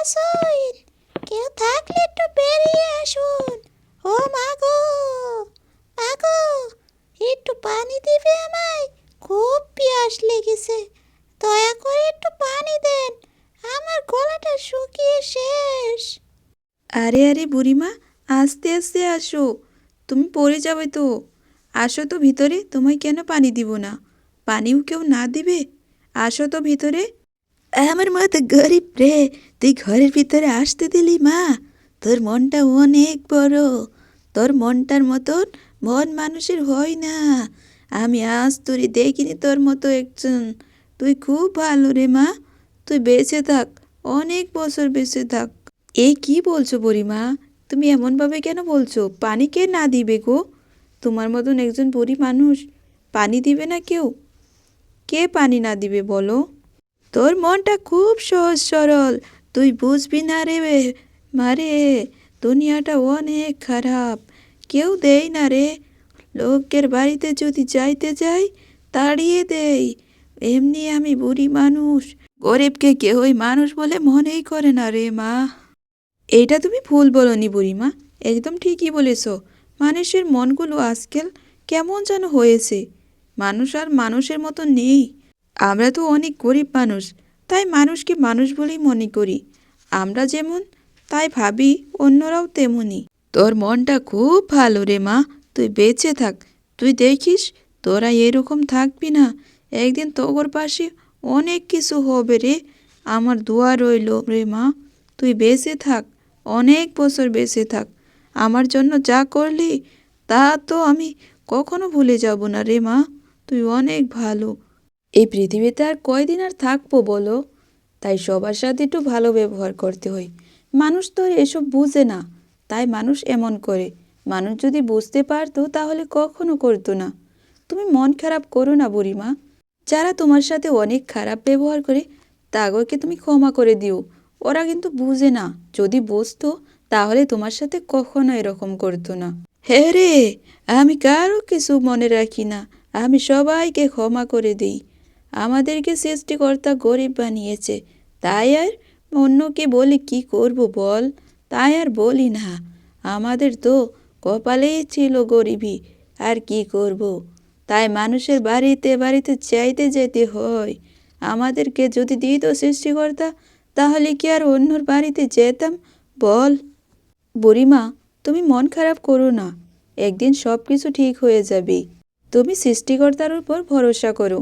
আসুন, কেউ থাকলে একটু বেরিয়ে আসুন। ও মা গো, মা গো, একটু পানি দিবে আমায়? খুব পিয়াস লেগেছে, দয়া করে একটু পানি দেন, আমার গলাটা শুকিয়ে শেষ। আরে আরে বুড়িমা, আস্তে আস্তে আসো, তুমি পড়ে যাবে তো। আসো তো ভিতরে, তোমায় কেন পানি দিব না? পানিও কেউ না দিবে? আসো তো ভিতরে। আমার মা তো গরিব রে, তুই ঘরের ভিতরে আসতে দিলি মা? তোর মনটা অনেক বড়, তোর মনটার মতন মন মানুষের হয় না। আমি আজ তোরে দেখিনি তোর মতো একজন। তুই খুব ভালো রে মা, তুই বেঁচে থাক, অনেক বছর বেঁচে থাক। এ কি বলছো বুড়িমা? তুমি এমনভাবে কেন বলছো? পানি কে না দিবে গো? তোমার মতন একজন বুড়ি মানুষ পানি দিবে না কেউ? কে পানি না দিবে বলো? তোর মনটা খুব সহজ সরল, তুই বুঝবি না রে মারে। দুনিয়াটা অনেক খারাপ, কেউ দেয় না রে। লোকের বাড়িতে যদি যাইতে যাই, তাড়িয়ে দেই। এমনি আমি বুড়ি মানুষ, গরিবকে কেউই মানুষ বলে মনেই করে না রে মা। এইটা তুমি ভুল বলনি বুড়িমা, একদম ঠিকই বলেছ। মানুষের মনগুলো আজকাল কেমন যেন হয়েছে, মানুষ আর মানুষের মতো নেই। আমরা তো অনেক গরিব মানুষ, তাই মানুষকে মানুষ বলেই মনে করি। আমরা যেমন তাই ভাবি, অন্যরাও তেমনই। তোর মনটা খুব ভালো রে মা, তুই বেঁচে থাক। তুই দেখিস, তোরা এরকম থাকবি না, একদিন তোর পাশে অনেক কিছু হবে রে। আমার দোয়া রইল রে মা, তুই বেঁচে থাক, অনেক বছর বেঁচে থাক। আমার জন্য যা করলি তা তো আমি কখনো ভুলে যাব না রে মা, তুই অনেক ভালো। এই পৃথিবীতে আর কয়দিন আর থাকবো বলো? তাই সবার সাথে একটু ভালো ব্যবহার করতে হয়। মানুষ তো আর এসব বুঝে না, তাই মানুষ এমন করে। মানুষ যদি বুঝতে পারতো তাহলে কখনো করতো না। তুমি মন খারাপ করো না বুড়িমা, যারা তোমার সাথে অনেক খারাপ ব্যবহার করে তাদেরকে তুমি ক্ষমা করে দিও। ওরা কিন্তু বুঝে না, যদি বুঝতো তাহলে তোমার সাথে কখনো এরকম করতো না। হ্যাঁ রে, আমি কারো কিছু মনে রাখি না, আমি সবাইকে ক্ষমা করে দিই। আমাদেরকে সৃষ্টিকর্তা গরিব বানিয়েছে, তাই আর অন্যকে বলে কি করব বল? তাই আর বলি না। আমাদের তো কপালেই ছিল গরিবই, আর কি করব? তাই মানুষের বাড়িতে বাড়িতে চাইতে যেতে হয়। আমাদেরকে যদি দিত সৃষ্টিকর্তা, তাহলে কি আর অন্যর বাড়িতে যেতাম বল? বুড়িমা, তুমি মন খারাপ করো না, একদিন সব কিছু ঠিক হয়ে যাবে। তুমি সৃষ্টিকর্তার উপর ভরসা করো,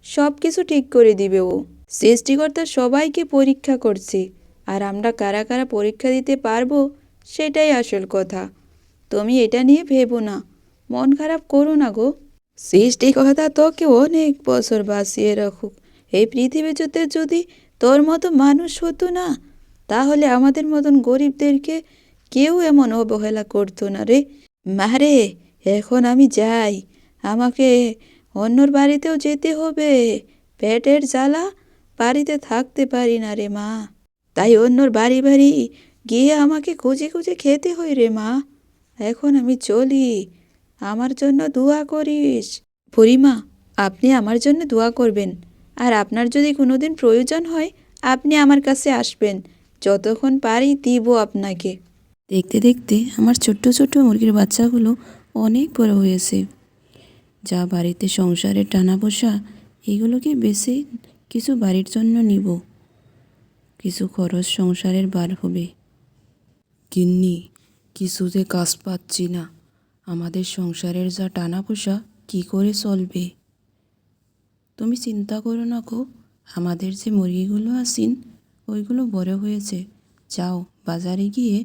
সব কিছু ঠিক করে দিবে ও। সৃষ্টিকর্তা সবাইকে পরীক্ষা করছে, আর আমরা কারা কারা পরীক্ষা দিতে পারবো সেটাই আসল কথা। তুমি এটা নিয়ে ভেবো না, মন খারাপ করো না গো। সৃষ্টিকর্তা তোকে অনেক বছর বাঁচিয়ে রাখুক। এই পৃথিবীতে যদি তোর মতো মানুষ হতো না, তাহলে আমাদের মতন গরিবদেরকে কেউ এমন অবহেলা করতো না রে। মারে, এখন আমি যাই, আমাকে অন্যর বাড়িতেও যেতে হবে। পেটের জ্বালা, বাড়িতে থাকতে পারি না রে মা, তাই অন্যর বাড়ি বাড়ি গিয়ে আমাকে খুঁজে খুঁজে খেতে হয় রে মা। এখন আমি চলি, আমার জন্য দোয়া করিস। বুড়িমা, আপনি আমার জন্য দোয়া করবেন, আর আপনার যদি কোনোদিন প্রয়োজন হয় আপনি আমার কাছে আসবেন, যতক্ষণ পারি দিব আপনাকে। দেখতে দেখতে আমার ছোট্ট ছোট্ট মুরগির বাচ্চাগুলো অনেক বড় হয়েছে। যা বাড়িতে সংসারের টানা পোষা, এগুলোকে বেছে কিছু বাড়ির জন্য নিব, কিছু খরচ সংসারের বার হবে। গিন্নি, কিছুতে কাজ পাচ্ছি না, আমাদের সংসারের যা টানা পোষা কী করে চলবে? তুমি চিন্তা করো না গো, আমাদের যে মুরগিগুলো আছেন ওইগুলো বড় হয়েছে, যাও বাজারে গিয়ে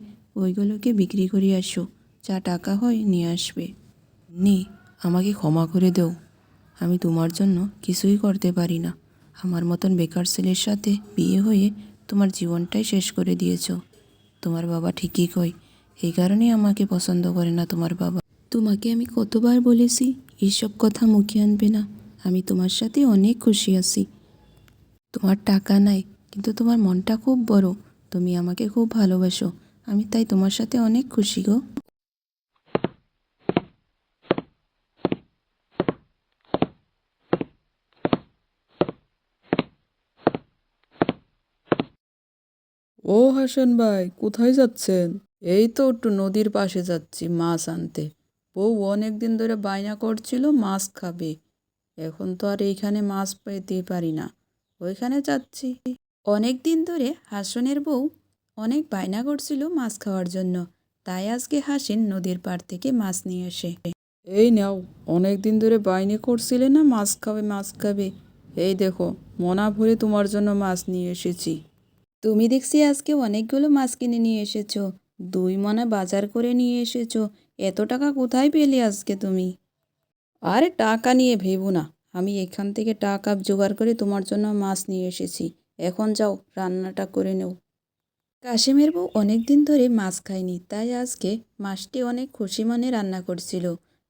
ওইগুলোকে বিক্রি করে আসো, যা টাকা হয় নিয়ে আসবে। নি, আমাকে ক্ষমা করে দাও, আমি তোমার জন্য কিছুই করতে পারি না। আমার মতন বেকার ছেলের সাথে বিয়ে হয়ে তোমার জীবনটাই শেষ করে দিয়েছো। তোমার বাবা ঠিকই কয়, এই কারণেই আমাকে পছন্দ করে না তোমার বাবা। তোমাকে আমি কতবার বলেছি এইসব কথা মুখে আনবে না। আমি তোমার সাথে অনেক খুশি আছি। তোমার টাকা নাই, কিন্তু তোমার মনটা খুব বড়, তুমি আমাকে খুব ভালোবাসো, আমি তাই তোমার সাথে অনেক খুশি গো। ও হাসান ভাই, কোথায় যাচ্ছেন? এই তো একটু নদীর পাশে যাচ্ছি মাছ আনতে। বউ অনেক দিন ধরে বায়না করছিল মাছ খাবে। এখন তো আর এইখানে মাছ পেতে পারি না, ওইখানে যাচ্ছি। অনেক দিন ধরে হাসনের বউ অনেক বায়না করছিল মাছ খাওয়ার জন্য, তাই আজকে হাসিন নদীর পাড় থেকে মাছ নিয়ে আসে। এই নাও, অনেক দিন ধরে বায়না করছিলে না মাছ খাবে মাছ খাবে, এই দেখো মনা ভরে তোমার জন্য মাছ নিয়ে এসেছি। তুমি দেখছি আজকে অনেকগুলো মাছ কিনে নিয়ে এসেছো, 2 মণা বাজার করে নিয়ে এসেছো। এত টাকা কোথায় পেলে আজকে তুমি? আরে টাকা নিয়ে ভেবো না, আমি এখান থেকে টাকা জোগাড় করে তোমার জন্য মাছ নিয়ে এসেছি। এখন যাও, রান্নাটা করে নেও। কাশেমের বউ অনেক দিন ধরে মাছ খায়নি, তাই আজকে মাছটি অনেক খুশি মনে রান্না করছিল।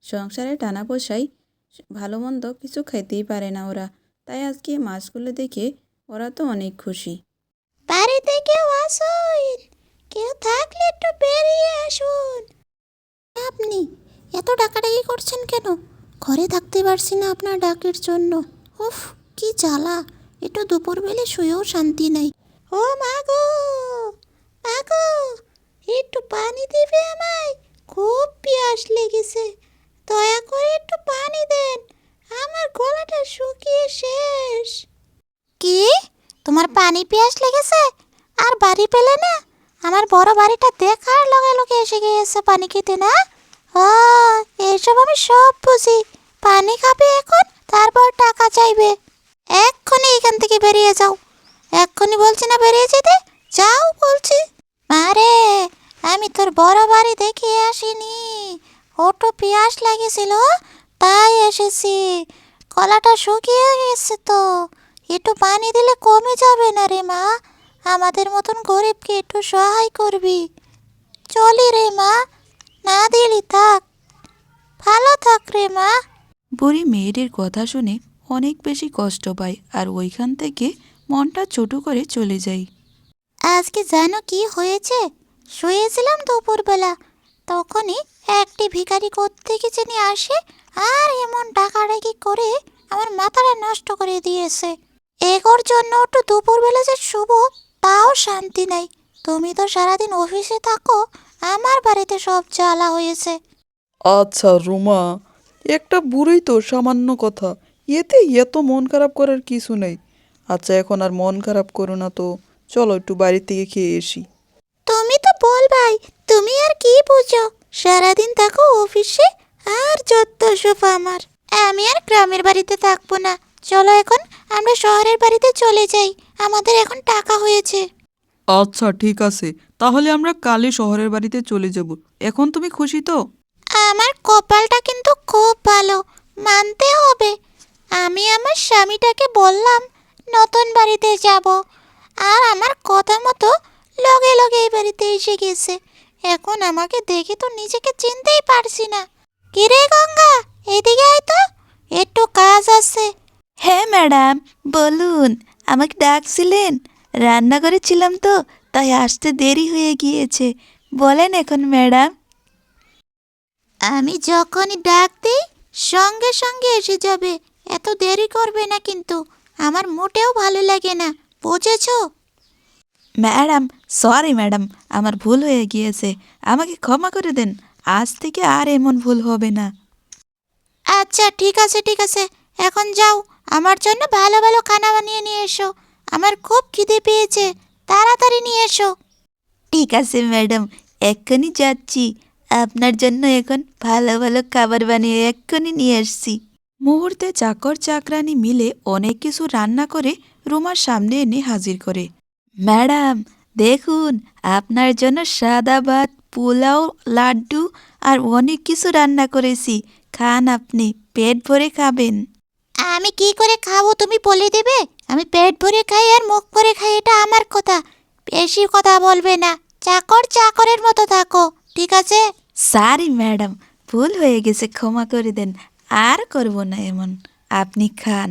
সংসারে টানা পয়সায় ভালো মন্দ কিছু খেতেই পারে না ওরা, তাই আজকে মাছগুলো দেখে ওরা তো অনেক খুশি। বাড়িতে কেউ আসুন, কেউ থাকলে একটু বেরিয়ে আসুন। আপনি এত ডাকাডাকি করছেন কেন? ঘরে থাকতে পারছি না আপনার ডাকের জন্য। উফ, কি জ্বালা! একটু দুপুরবেলা শুয়েও শান্তি নাই। ও মা গো, মা গো, একটু পানি দিবে আমায়? খুব পিয়াস লেগেছে, দয়া করে একটু পানি দেন, আমার গলাটা শুকিয়ে শেষ। কি? তোমার পানি পিয়াস লেগেছে আর বাড়ি পেলে না? আমার বড় বাড়িটা দেখার লগে লগে এসে গিয়েছে পানি খেতে না? ও, এইসব আমি সব বুঝি। পানি খাবে এখন, তারপর টাকা চাইবে। এক্ষুনি এখান থেকে বেরিয়ে যাও। এক্ষুনি বলছি না বেরিয়ে যেতে? যাও বলছি। আরে, আমি তোর বড় বাড়ি দেখিয়ে আসিনি, ওটো পিয়াস লেগেছিল তাই এসেছি। গলাটা শুকিয়ে গেছে তো, একটু পানি দিলে কমে যাবে না রে মা? আমাদের মতন গরিবকে একটু সহায় করবি। চলি রে মা, না দিলি থাক, ভালো থাক রে মা। বুড়ি মেয়েটির কথা শুনে অনেক বেশি কষ্ট পায় আর ওইখান থেকে মনটা ছোট করে চলে যায়। আজকে জানো কি হয়েছে? শুয়েছিলাম দুপুরবেলা, তখনই একটি ভিখারি কোত্থেকে জানি আসে আর এমন ডাকাডাকি করে আমার মাথাটা নষ্ট করে দিয়েছে। এগোর জন্য একটু দুপুরবেলা যে শুভ, তাও শান্তি নাই। তুমি তো সারাদিন অফিসে থাকো, আমার বাড়িতে সব জ্বালা হয়েছে। আচ্ছা রুমা, একটা বুড়োই তো, সামান্য কথা, এতে এত মন খারাপ করার কিছু নেই। আচ্ছা এখন আর মন খারাপ করো না তো, চলো একটু বাইরে থেকে খেয়ে আসি। তুমি তো বলবাই, তুমি আর কি বুঝো? সারাদিন থাকো অফিসে আর যত সব আমার। আমি আর গ্রামের বাড়িতে থাকবো না। চলো এখন আমরা শহরের বাড়িতে চলে যাই, আমাদের এখন টাকা হয়েছে। আচ্ছা ঠিক আছে, তাহলে আমরা কালে শহরের বাড়িতে চলে যাব। এখন তুমি খুশি তো? আমার কপালটা কিন্তু খুব ভালো, মানতে হবে। আমি আমার স্বামীটাকে বললাম নতুন বাড়িতে যাব, আর আমার কথা মতো লগে লগে এই বাড়িতে এসে গেছে। এখন আমাকে দেখে তো নিজেকে চিনতেই পারছি না। কিরে গঙ্গা, এদিকে আয় তো, একটু কাজ আছে। হ্যাঁ ম্যাডাম, বলুন, আমাকে ডাকছিলেন? রান্নাঘরে ছিলাম তো, তাই আসতে দেরি হয়ে গিয়েছে। বলেন এখন ম্যাডাম। আমি যখনই ডাক দিই সঙ্গে সঙ্গে এসে যাবে, এত দেরি করবে না কিন্তু, আমার মোটেও ভালো লাগে না, বুঝেছো? ম্যাডাম, সরি ম্যাডাম, আমার ভুল হয়ে গিয়েছে, আমাকে ক্ষমা করে দেন। আজ থেকে আর এমন ভুল হবে না। আচ্ছা ঠিক আছে ঠিক আছে, এখন যাও, আমার জন্য ভালো ভালো খানা বানিয়ে নিয়ে এসো। আমার খুব খিদে পেয়েছে, তাড়াতাড়ি নিয়ে এসো। ঠিক আছে ম্যাডাম, এক্ষুনি যাচ্ছি। আপনার জন্য এখন ভালো ভালো খাবার বানিয়ে এক্ষুনি নিয়ে আসছি। মুহূর্তে চাকর চাকরানি মিলে অনেক কিছু রান্না করে রুমার সামনে এনে হাজির করে। ম্যাডাম দেখুন, আপনার জন্য সাদা ভাত, পোলাও, লাড্ডু আর অনেক কিছু রান্না করেছি। খান, আপনি পেট ভরে খাবেন। আমি কি করে খাবো তুমি বলে দেবে? আমি পেট ভরে খাই আর মুখ ভরে খাই, এটা আমার কথা। বেশি কথা বলবে না, চাকর চাকরের মতো থাকো, ঠিক আছে? সরি ম্যাডাম, ভুল হয়ে গেছে, ক্ষমা করে দেন। আর করব না এমন। আপনি খান।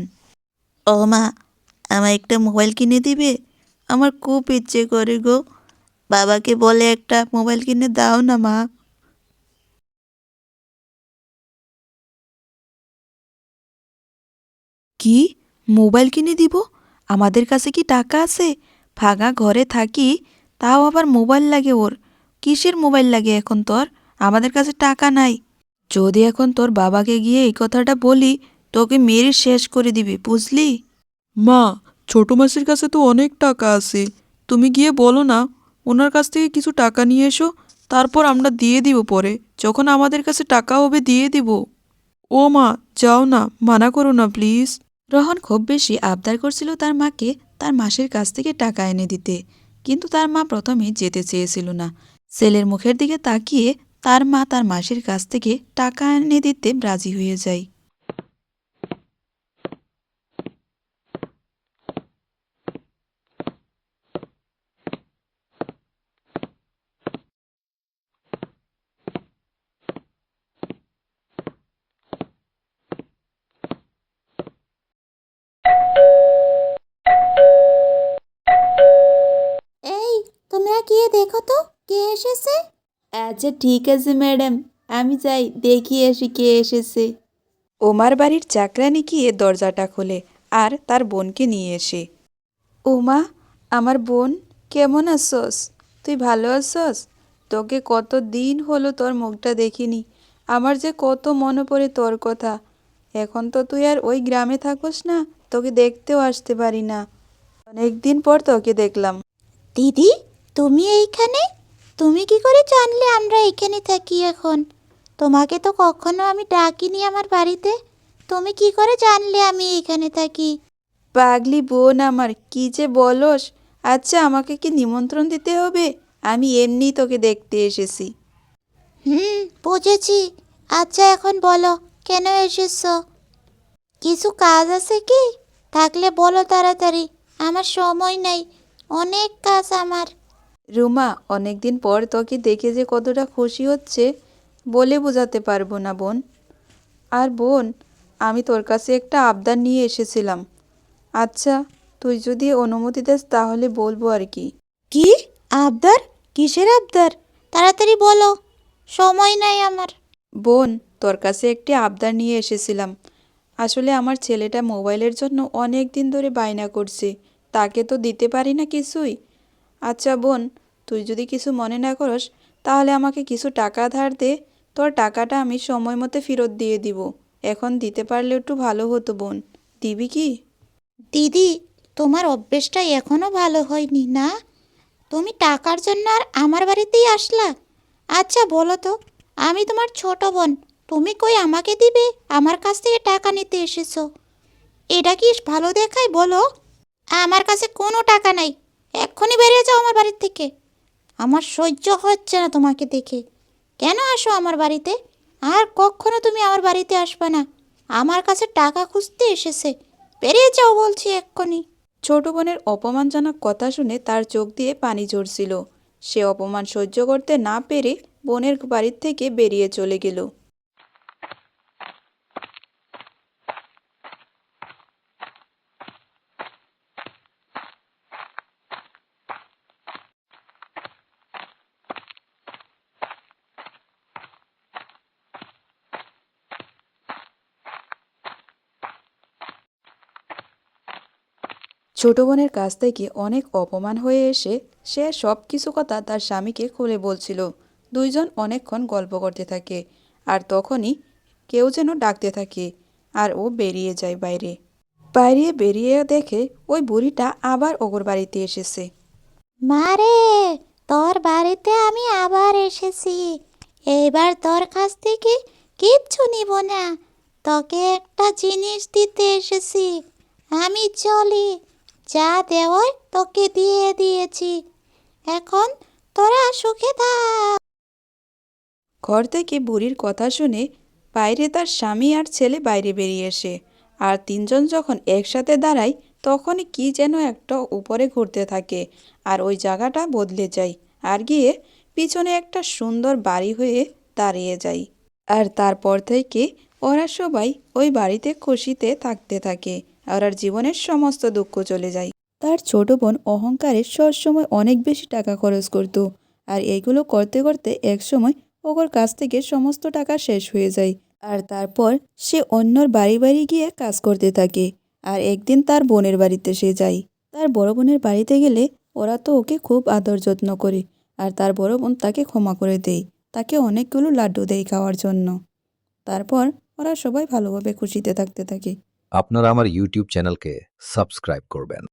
ও মা, আমার একটা মোবাইল কিনে দিবে? আমার খুব ইচ্ছে করে গো। বাবাকে বলে একটা মোবাইল কিনে দাও না মা। কি? মোবাইল কিনে দিব? আমাদের কাছে কি টাকা আছে? ভাঙা ঘরে থাকি, তাও আবার মোবাইল লাগে ওর। কিসের মোবাইল লাগে এখন তোর? আমাদের কাছে টাকা নাই। যদি এখন তোর বাবাকে গিয়ে এই কথাটা বলি, তোকে মেরে শেষ করে দিবে, বুঝলি? মা, ছোট মাসির কাছে তো অনেক টাকা আছে। তুমি গিয়ে বলো না, ওনার কাছ থেকে কিছু টাকা নিয়ে এসো, তারপর আমরা দিয়ে দিব পরে, যখন আমাদের কাছে টাকা হবে দিয়ে দিব। ও মা, যাও না, মানা করো না প্লিজ। রোহন খুব বেশি আবদার করছিল তার মাকে তার মাসির কাছ থেকে টাকা এনে দিতে, কিন্তু তার মা প্রথমে যেতে চেয়েছিল না। ছেলের মুখের দিকে তাকিয়ে তার মা তার মাসির কাছ থেকে টাকা এনে দিতে রাজি হয়ে যায়। এই, তোমরা গিয়ে দেখো তো কে এসেছে। আচ্ছা ঠিক আছে ম্যাডাম, আমি যাই দেখি আসি কে এসেছে। ওমার বাড়ির চাকরানি গিয়ে দরজাটা খোলে আর তার বোনকে নিয়ে এসে। ওমা, আমার বোন, কেমন আছস? তুই ভালো আছস? তোকে কত দিন হলো তোর মুখটা দেখিনি। আমার যে কত মনে পড়ে তোর কথা। এখন তো তুই আর ওই গ্রামে থাকস না, তোকে দেখতেও আসতে পারি না। অনেক দিন পর তোকে দেখলাম। দিদি, তুমি এইখানে? তুমি কি করে জানলে আমরা এইখানে থাকি এখন? তোমাকে তো কখনো আমি ডাকিনি আমার বাড়িতে। তুমি কি করে জানলে আমি এইখানে থাকি? পাগলি বোন আমার, কি যে বলস! আচ্ছা, আমাকে কি নিমন্ত্রণ দিতে হবে? আমি এমনি তোকে দেখতে এসেছি। বুঝেছি। আচ্ছা, এখন বলো কেন এসেছো? কিছু কাজ আছে কি? থাকলে বলো তাড়াতাড়ি। আমার সময় নেই, অনেক কাজ আমার। রুমা, অনেকদিন পর তোকে দেখে যে কতটা খুশি হচ্ছে বলে বোঝাতে পারবো না বোন। আর বোন, আমি তোর কাছে একটা আবদার নিয়ে এসেছিলাম। আচ্ছা, তুই যদি অনুমতি দিস তাহলে বলবো আর কি। কি আবদার? কিসের আবদার? তাড়াতাড়ি বলো, সময় নাই আমার। বোন, তোর কাছে একটি আবদার নিয়ে এসেছিলাম। আসলে আমার ছেলেটা মোবাইলের জন্য অনেক দিন ধরে বায়না করছে, তাকে তো দিতে পারি না কিছুই। আচ্ছা বোন, তুই যদি কিছু মনে না করস তাহলে আমাকে কিছু টাকা ধার দে। তোর টাকাটা আমি সময় মতো ফেরত দিয়ে দিব। এখন দিতে পারলে একটু ভালো হতো বোন। দিবি কি? দিদি, তোমার অভ্যেসটা এখনো ভালো হয়নি না? তুমি টাকার জন্য আর আমার বাড়িতেই আসলা? আচ্ছা বলো তো, আমি তোমার ছোট বোন, তুমি কই আমাকে দিবে? আমার কাছ থেকে টাকা নিতে এসেছো, এটা কি ভালো দেখায় বলো? আমার কাছে কোনো টাকা নাই, এক্ষুনি বেরিয়ে যাও আমার বাড়ির থেকে। আমার সহ্য হচ্ছে না তোমাকে দেখে। কেন আসো আমার বাড়িতে? আর কখনো তুমি আমার বাড়িতে আসবে না। আমার কাছে টাকা খুঁজতে এসেছে, বেরিয়ে যাও বলছি এক্ষুনি। ছোট বোনের অপমানজনক কথা শুনে তার চোখ দিয়ে পানি ঝরছিল। সে অপমান সহ্য করতে না পেরে বোনের বাড়ির থেকে বেরিয়ে চলে গেল। ছোট বোনের কাছ থেকে অনেক অপমান হয়ে এসে সে সব কিছু কথা তার স্বামীকে খুলে বলছিল। দুইজন অনেকক্ষণ গল্প করতে থাকে, আর তখনই কেউ যেন ডাকতে থাকে, আর ও বেরিয়ে যায় বাইরে। বাইরে বেরিয়ে দেখে ওই বুড়িটা আবার ওগর বাড়িতে এসেছে। মারে, তোর বাড়িতে আমি আবার এসেছি। এইবার তোর কাছ থেকে কিচ্ছু নিব না, তোকে একটা জিনিস দিতে এসেছি। আমি চলি, যা দেওয়ার তোকে দিয়ে দিয়েছি, এখন তোরা সুখে থাক। ঘর থেকে বুড়ির কথা শুনে বাইরে তার স্বামী আর ছেলে বাইরে বেরিয়ে আসে। আর তিনজন যখন একসাথে দাঁড়ায় তখনই কি যেন একটা উপরে ঘুরতে থাকে, আর ওই জায়গাটা বদলে যায় আর গিয়ে পিছনে একটা সুন্দর বাড়ি হয়ে দাঁড়িয়ে যায়। আর তারপর থেকে ওরা সবাই ওই বাড়িতে খুশিতে থাকতে থাকে, আর ওর জীবনের সমস্ত দুঃখ চলে যায়। তার ছোট বোন অহংকারে সবসময় অনেক বেশি টাকা খরচ করত, আর এইগুলো করতে করতে একসময় ওর কাছ থেকে সমস্ত টাকা শেষ হয়ে যায়। আর তারপর সে অন্যর বাড়ি বাড়ি গিয়ে কাজ করতে থাকে। আর একদিন তার বোনের বাড়িতে সে যায়। তার বড় বোনের বাড়িতে গেলে ওরা তো ওকে খুব আদর যত্ন করে, আর তার বড় বোন তাকে ক্ষমা করে দেয়, তাকে অনেকগুলো লাড্ডু দেয় খাওয়ার জন্য। তারপর ওরা সবাই ভালোভাবে খুশিতে থাকতে থাকে। আপনারা আমার ইউটিউব চ্যানেলকে সাবস্ক্রাইব করবেন।